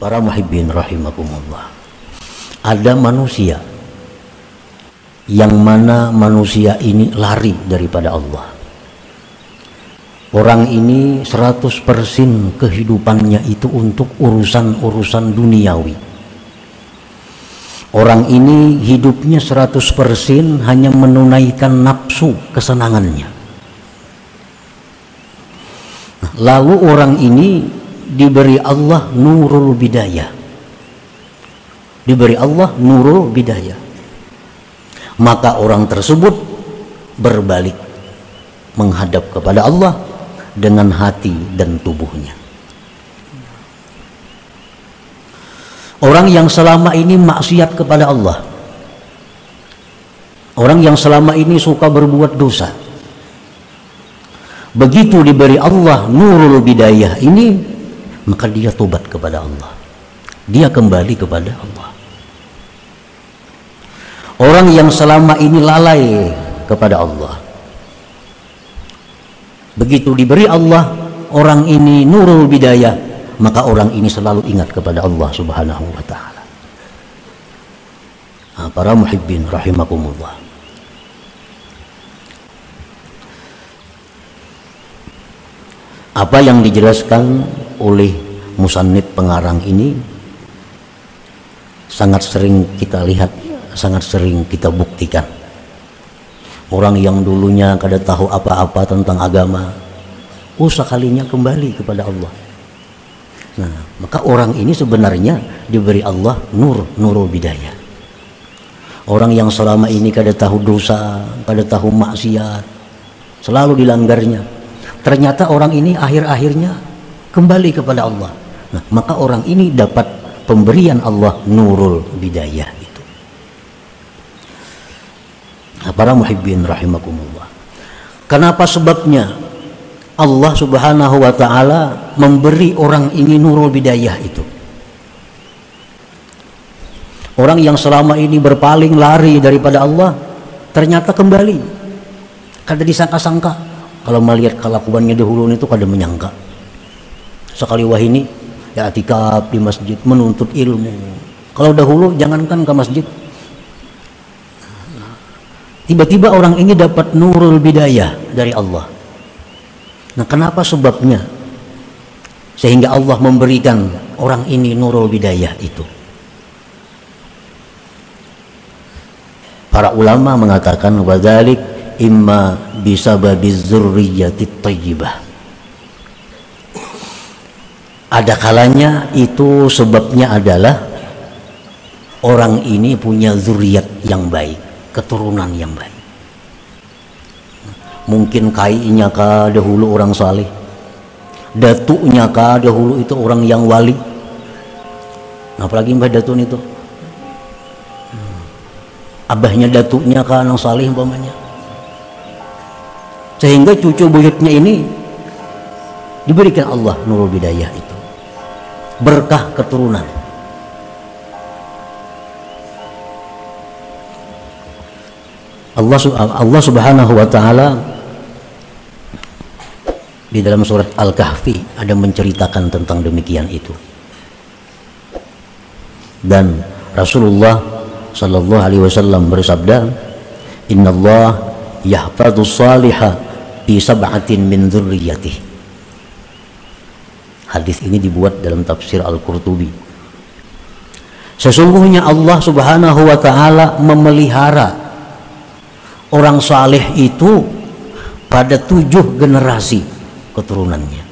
Para muhibbin rahimakumullah, ada manusia yang mana manusia ini lari daripada Allah. Orang ini 100% kehidupannya itu untuk urusan-urusan duniawi. Orang ini hidupnya 100% hanya menunaikan nafsu kesenangannya. Lalu orang ini diberi Allah nurul bidayah. Diberi Allah nurul bidayah. Maka orang tersebut berbalik menghadap kepada Allah dengan hati dan tubuhnya. Orang yang selama ini maksiat kepada Allah, orang yang selama ini suka berbuat dosa, begitu diberi Allah nurul bidayah ini, maka dia tobat kepada Allah, dia kembali kepada Allah. Orang yang selama ini lalai kepada Allah, begitu diberi Allah orang ini nurul bidayah, maka orang ini selalu ingat kepada Allah Subhanahu wa ta'ala. Para muhibbin rahimakumullah, apa yang dijelaskan oleh musannif pengarang ini sangat sering kita lihat, sangat sering kita buktikan. Orang yang dulunya kada tahu apa-apa tentang agama, sekalinya kembali kepada Allah. Nah, maka orang ini sebenarnya diberi Allah nurul bidayah. Orang yang selama ini kada tahu dosa, kada tahu maksiat, selalu dilanggarnya, ternyata orang ini akhir-akhirnya kembali kepada Allah. Nah, maka orang ini dapat pemberian Allah nurul bidayah itu. Para muhibbin rahimakumullah, kenapa sebabnya Allah Subhanahu wa ta'ala memberi orang ini nurul bidayah itu? Orang yang selama ini berpaling lari daripada Allah ternyata kembali. Kada disangka-sangka. Kalau melihat kelakuannya dahulu itu kada menyangka. Sekali wahini ya i'tikaf di masjid menuntut ilmu. Kalau dahulu jangankan ke masjid, tiba-tiba orang ini dapat nurul bidayah dari Allah. Nah, kenapa sebabnya sehingga Allah memberikan orang ini nurul bidayah itu? Para ulama mengatakan wadzalik imma bisababiz dzurriyyatit thayyibah. Ada kalanya itu sebabnya adalah orang ini punya zuriat yang baik, keturunan yang baik. Mungkin kainya kah dahulu orang saleh, datuknya kah dahulu itu orang yang wali. Apalagi mbah datun itu, abahnya datuknya kah orang saleh umpamanya, sehingga cucu buyutnya ini diberikan Allah nurul bidayah itu, berkah keturunan. Allah Subhanahu wa ta'ala di dalam surat Al-Kahfi ada menceritakan tentang demikian itu. Dan Rasulullah sallallahu alaihi wasallam bersabda, "Innallah yahfadzus salihah bi sab'atin min dzurriyyatihi." Hadis ini dibuat dalam tafsir Al-Qurtubi. Sesungguhnya Allah Subhanahu wa ta'ala memelihara orang saleh itu pada 7 generasi keturunannya.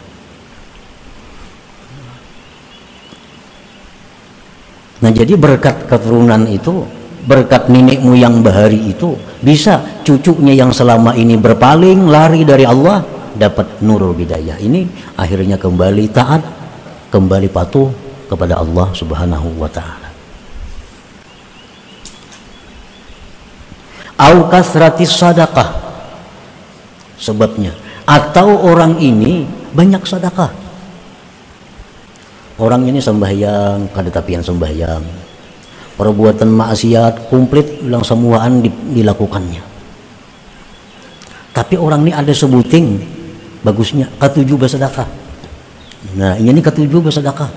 Nah, jadi berkat keturunan itu, berkat nenek moyang bahari itu, bisa cucunya yang selama ini berpaling lari dari Allah dapat nurul bidayah ini, akhirnya kembali taat, kembali patuh kepada Allah Subhanahu wa ta'ala. Au kasratis sadaqah, sebabnya, atau orang ini banyak sedekah. Orang ini sembahyang kada tapian sembahyang, perbuatan maksiat komplit bilang semuaan dilakukannya, tapi orang ini ada sebuting bagusnya ketujuh bersedekah. Nah, ini ketujuh bersedekah,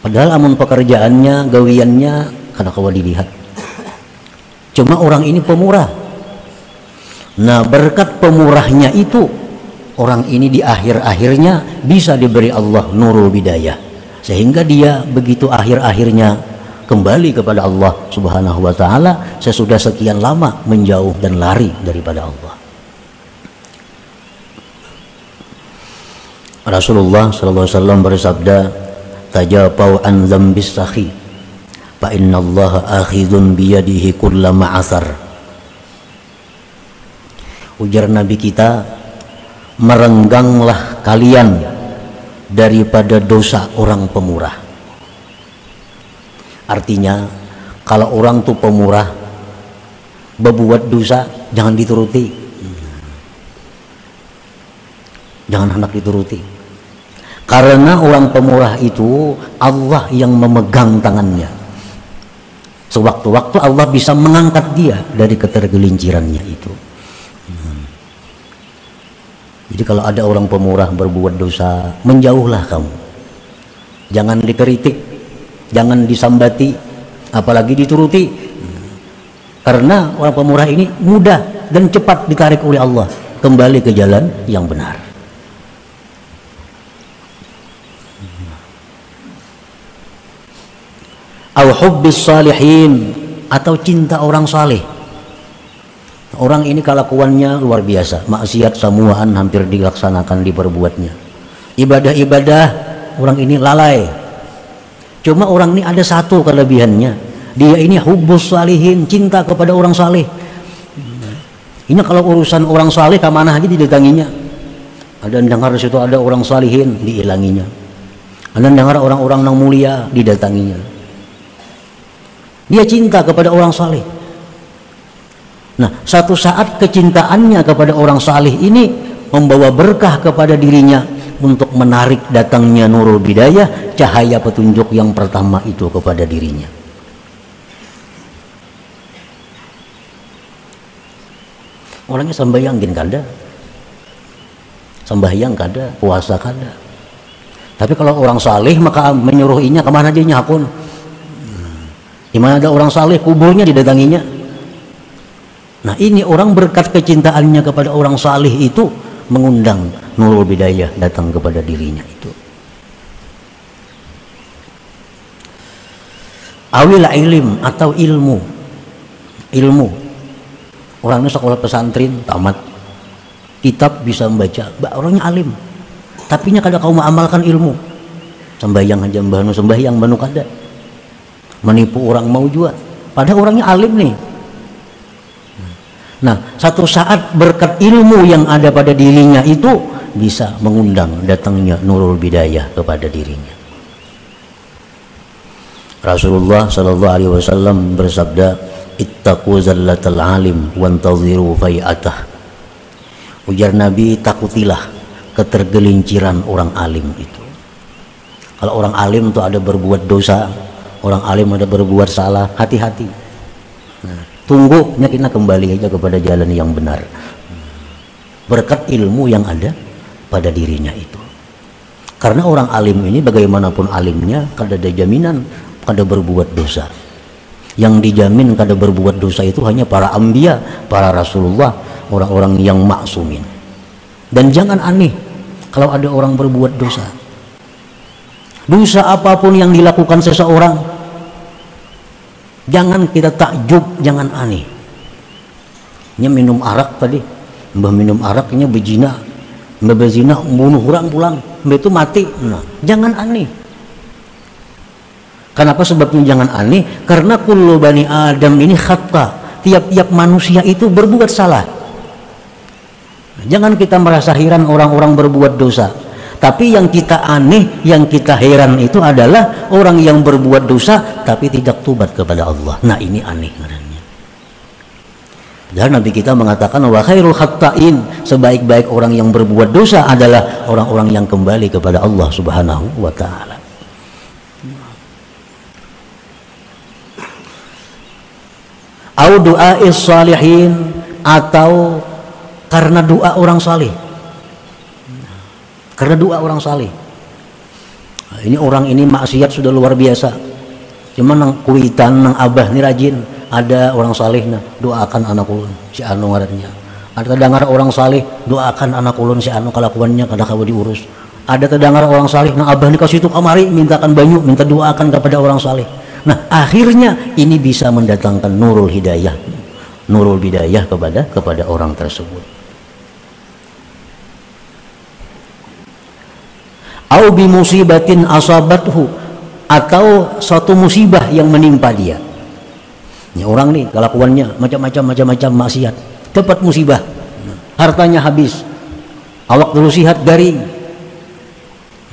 Padahal amun pekerjaannya, gawiannya kada kawa dilihat. Cuma orang ini pemurah. Nah, berkat pemurahnya itu, orang ini di akhir-akhirnya bisa diberi Allah nurul bidayah, sehingga dia begitu akhir-akhirnya kembali kepada Allah Subhanahu wa taala sesudah sekian lama menjauh dan lari daripada Allah. Rasulullah sallallahu alaihi wasallam bersabda, tajapau an dzambis sakhi fa innallaha akhidun biyadihi kullama asar. Ujar Nabi kita, merengganglah kalian daripada dosa orang pemurah. Artinya kalau orang tuh pemurah berbuat dosa jangan dituruti, jangan hendak dituruti, karena orang pemurah itu Allah yang memegang tangannya. Sewaktu-waktu Allah bisa mengangkat dia dari ketergelincirannya itu. Jadi kalau ada orang pemurah berbuat dosa, menjauhlah kamu, jangan dikritik, jangan disambati, apalagi dituruti, karena orang pemurah ini mudah dan cepat ditarik oleh Allah kembali ke jalan yang benar. Au hubbis salihin, atau cinta orang saleh. Orang ini kelakuannya luar biasa, maksiat samuaan hampir dilaksanakan, diperbuatnya. Ibadah-ibadah orang ini lalai. Cuma orang ini ada satu kelebihannya, dia ini hubbus salihin, cinta kepada orang saleh. Ini kalau urusan orang saleh kemana aja didatanginya. Ada dengar di situ ada orang salihin, diilanginya. Ada dengar orang-orang yang mulia, didatanginya. Dia cinta kepada orang saleh. Nah, satu saat kecintaannya kepada orang saleh ini membawa berkah kepada dirinya untuk menarik datangnya nurul bidayah, cahaya petunjuk yang pertama itu kepada dirinya. Orangnya sembahyangin kada, sembahyang kada, puasa kada. Tapi kalau orang saleh maka menyuruhinya kemana aja nyakun. Di mana ada orang saleh, kuburnya didatanginya. Nah, ini orang berkat kecintaannya kepada orang saleh itu mengundang nurul bidayah datang kepada dirinya itu. Awil ilm, atau ilmu. Ilmu. Orangnya sekolah pesantren tamat, kitab bisa membaca, orangnya alim, tapi nya kada kau mengamalkan ilmu. Sembahyang aja mbahnu sembahyang banu kada, menipu orang mau juga, padahal orangnya alim nih. Nah, satu saat berkat ilmu yang ada pada dirinya itu bisa mengundang datangnya nurul bidayah kepada dirinya. Rasulullah sallallahu alaihi wasallam bersabda, ittaqu zallatal alim wantaziru fai'atah. Ujar Nabi, takutilah ketergelinciran orang alim itu. Kalau orang alim itu ada berbuat dosa, orang alim ada berbuat salah, hati-hati. Nah, tunggunya kita kembali aja kepada jalan yang benar berkat ilmu yang ada pada dirinya itu. Karena orang alim ini bagaimanapun alimnya kada ada jaminan kada berbuat dosa. Yang dijamin kada berbuat dosa itu hanya para anbiya, para rasulullah, orang-orang yang maksumin. Dan jangan aneh kalau ada orang berbuat dosa. Dosa apapun yang dilakukan seseorang, jangan kita takjub, jangan aneh. Nya minum arak tadi, mbah minum araknya bezina, mbah bezina bunuh orang pulang, mbah itu mati. Nah, jangan aneh. Kenapa sebabnya jangan aneh? Karena kullu bani Adam ini khata, tiap-tiap manusia itu berbuat salah. Jangan kita merasa heran orang-orang berbuat dosa. Tapi yang kita aneh, yang kita heran itu adalah orang yang berbuat dosa tapi tidak tobat kepada Allah. Nah, ini aneh katanya. Dan Nabi kita mengatakan wa khairul khatta'in, sebaik-baik orang yang berbuat dosa adalah orang-orang yang kembali kepada Allah Subhanahu wa taala. Au du'a'is salihin, atau karena doa orang saleh. Karena doa orang saleh. ini orang ini maksiat sudah luar biasa, cuman nang kuitan nang abah ini rajin, ada orang saleh nah doakan anak ulun si anu ngarannya, ada terdengar orang saleh doakan anak ulun si anu kelakuannya kada kawa diurus, ada terdengar orang saleh nang abah ini kasih itu kamari mintakan banyu, minta doakan kepada orang saleh. Nah akhirnya ini bisa mendatangkan nurul hidayah, nurul bidayah kepada orang tersebut. Au bi musibatin asabathu, atau suatu musibah yang menimpa dia. Ini orang nih kelakuannya macam-macam maksiat, dapat musibah, hartanya habis, awak dulu sihat garing.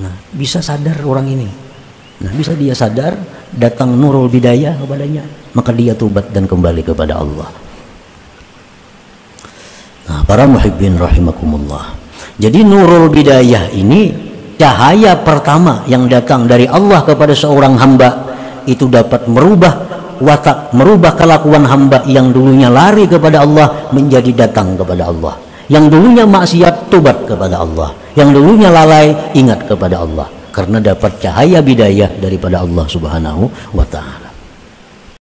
Nah bisa sadar orang ini, nah bisa dia sadar, datang nurul bidayah kepadanya, maka dia tobat dan kembali kepada Allah. Nah para muhibbin rahimakumullah, jadi nurul bidayah ini cahaya pertama yang datang dari Allah kepada seorang hamba, itu dapat merubah watak, merubah kelakuan hamba yang dulunya lari kepada Allah menjadi datang kepada Allah, yang dulunya maksiat tobat kepada Allah, yang dulunya lalai ingat kepada Allah, karena dapat cahaya bidayah daripada Allah Subhanahu wa ta'ala.